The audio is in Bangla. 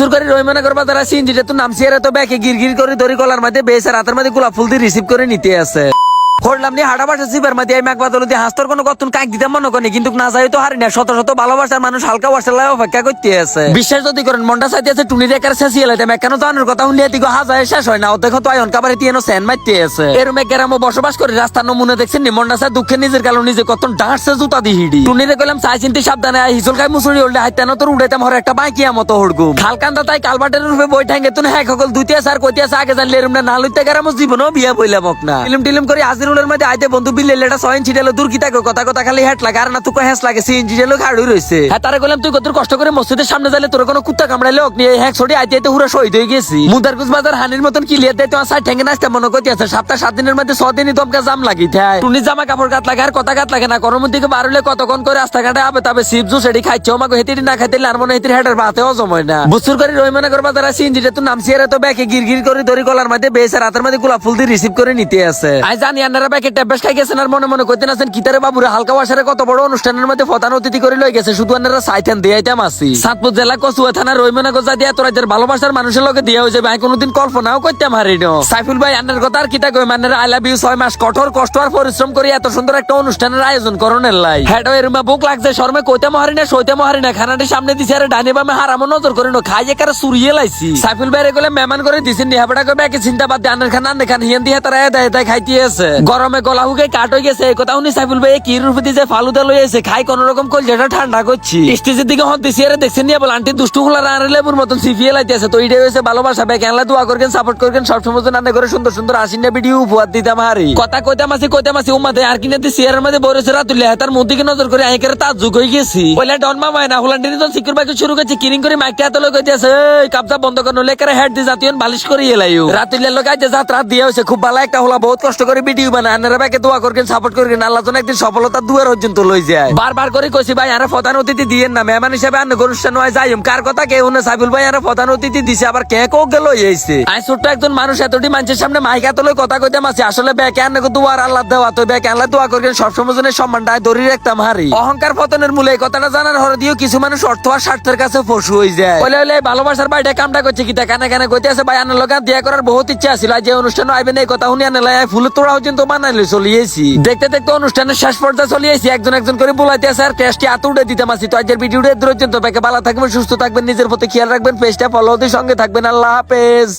বুসুর করে রই মনে করবা তারা সিনজিটা তো নামছি এরা তো ব্যাকে গির করে ধরি কলার মধ্যে বেশ আর হাতের মধ্যে গোলাপ ফুল দিয়ে রিসিভ করে নিতে আছে করলাম নি হাঁটা বাসা সিবার মধ্যে এই মেঘবাদল দিয়ে হাসতর কোনো কতক্ষণ কাক দিতে মনে করি কিন্তু না যাই তো হারি না শত শত ভালোবাসার মানুষ হালকা বাসার অপেক্ষা করতে আছে বিশ্বাস যদি করেন মনটা চাইতে আছে টুনি রেখার শেষ এলাইতে মেকানো তো আনার কথা শুনলে এদিকে হাজার শেষ হয় না ও দেখো তো আয়ন কাবারে দিয়ে সেন মারতে আছে এরম এক গ্রামে বসবাস করে রাস্তার নমুনে দেখছেন নি মনটা চাই দুঃখে নিজের কালো নিজে কত ডাঁটছে জুতা দিয়ে হিডি টুনিরে কইলাম চাই চিন্তি সাবধানে হিজল খাই মুসুরি উল্টে হাইতানো তোর উড়াইতাম হর একটা বাইকিয়া মতো হড়গু খালকান্দা তাই কালবাটের রূপে বই ঠেঙ্গে তুই হ্যাঁ সকল দুইতে আছে আর কইতে আছে আগে জানলে এরম না লইতে গ্রাম জীবনও বিয়া বইলাম না টিলিম করে আজিরুলের মধ্যে আইতে বন্ধু বিলে লেটা সয়েন ছিটালো দূর কি থাকে কথা কথা খালি হেট লাগে আর না তুই হ্যাস লাগে সিএনজি জেলো গাড়ি রইছে হ্যাঁ তারে কইলাম তুই কত কষ্ট করে মসজিদের সামনে যাইলে তোর কোনো কুত্তা কামড়াইলে হোক নিয়ে হ্যাঁ ছড়ি আইতে আইতে পুরো শহীদ হয়ে গেছি মুদারকুজ বাজার হানির মতন ক্লিয়ার দেয় তোমার সাইড ঠেঙ্গে নাচতে মনে করতে আছে সপ্তাহ 7 দিনের মধ্যে 6 দিনই দমকা জাম লাগি থাকে টুনি জামা কাপড় গাত লাগে আর কথা গাত লাগে না গরমের দিকে বারুলে কতক্ষণ করে রাস্তাঘাটে আবে তবে সিপ জুস এডি খাইছে আমাকে হেতিটি না খাইতে আর মনে হেতির হেডের ভাতেও জময় না বুসুর করে রই মনে করবা তারা সিএনজিটা তো নামছি এরা তো ব্যাকে গির করে ধরি কলার মধ্যে বেশ আর হাতের মধ্যে গোলাপ ফুল দিয়ে রিসিভ করে নিতে আছে আই জানি আনারা ব্যাকে ট্যাবলেট খাই গেছেন আর মনে মনে কইতেন আছেন কিতারে বাবুরে হালকা বাসারে কত বড় অনুষ্ঠানের মধ্যে প্রধান অতিথি করে লই গেছে শুধু আনারা সাইতেন দিয়াইতাম আসি সাতপুর জেলা কচুয়া থানা রইমনা গোজা দিয়া তোরা যার ভালোবাসার মানুষের লগে দিয়া হইছে ভাই কোনোদিন কল্পনাও করতে পারি না সাইফুল ভাই আন্নার কথা আর কিতা কই মান্নার আই লাভ ইউ 6 মাস কঠোর কষ্ট আর পরিশ্রম করে এত সুন্দর একটা অনুষ্ঠানের আয়োজন করনের লাই হেড এরমা বুক লাগছে শর্মে কইতে মহারি না সইতে মহারি না খানাটি সামনে দিছে আর ডানে বামে হারামো নজর করে না খাই একারে সুরিয়ে লাইছি সাইফুল ভাই এগুলো মেহমান করে দিছেন নিহাবড়া কই ব্যাকে চিন্তা বাদ আন্নার খান আন্নার খান হিয়ান দিয়া তারা দেয় খাইতে আছে গরমে গলা হুকে কাট হয়ে গেছে এই কথা উনি সাইফুল ভাই কি রূপে দিছে ফালুদা লই এসে খাই কোন রকম কল যেটা ঠান্ডা করছি স্টেজের দিকে হন দিছি আর দেখছেন নিয়া বল আন্টি দুষ্টু গুলা রান লেবুর মতন সিফিয়ে লাইতেছে তো এইটাই হইছে ভালোবাসা ব্যাক আনলা দোয়া করবেন সাপোর্ট করবেন সব সময় রান্না করে সুন্দর সুন্দর আসিনা ভিডিও উপহার দিতাম হারি কথা কইতাম আসি উম্মাতে আর কিনে দিছি এর মধ্যে বড়ছে রাতুলে তার মুদিকে নজর করে আইকারে তাজ্জুক হই গেছি বলে ডন মামা না হুলান্ডিনি তো সিকিউর বাকি শুরু করেছে কিরিং করে মাইকটা হাতে লই কইতেছে এই কাপটা বন্ধ করন লেকারে হেড দি জাতীয়ন বালিশ করে এলাইও রাতুলে লগাইতে যাত্রা দিয়ে হইছে খুব ভালো একটা হলা বহুত কষ্ট করে ভিডিও বানায় আনারা ব্যাকে দোয়া করবেন সাপোর্ট করবেন আল্লাহ যেন একদিন সফলতা দুয়ার পর্যন্ত লই যায় বারবার করে কইছি ভাই আরে প্রধান অতিথি দিয়েন না মেহমান হিসেবে আন্ন অনুষ্ঠান হয় যাইম কার কথা কেউ না সাইফুল ভাই আরে প্রধান অতিথি দিছে আবার কে কো গেল এইছে আই ছোট্ট একজন মানুষ এতটি মানুষের সামনে মাইক হাতে লই কথা কইতাম আছে আসলে ব্যাকে আন্ন দুয়ার আল্লাহ দেওয়া তো ব্যাকে আল্লাহ দোয়া করবেন সব সময় জনের সম্মানটা ধরে রাখতাম হারি অহংকার পতনের মূলে এই কথাটা জানার হর দিও কিছু মানুষ অর্থ আর স্বার্থের কাছে পশু হয়ে যায় বলে ভালোবাসার বাইটা কামটা করছে কিতা কানে কানে কইতে আছে ভাই আন্ন লগা দিয়া করার বহুত ইচ্ছা ছিল যে অনুষ্ঠান আইবেন এই কথা শুনি আনে লাই ফুল তোড়া পর্যন্ত বানাইলে চলিয়েছি দেখতে দেখতে অনুষ্ঠানের শেষ পর্যায়ে চলিয়েছি একজন করে বলাইতে আছে আর টেস্টি আত উড়ে দিতাম আসি তো আজকের ভিডিওটা পর্যন্ত ব্যাকে ভালো থাকবেন সুস্থ থাকবেন নিজের প্রতি খেয়াল রাখবেন পেজটা ফলো দিয়ে সঙ্গে থাকবেন আল্লাহ হাফেজ।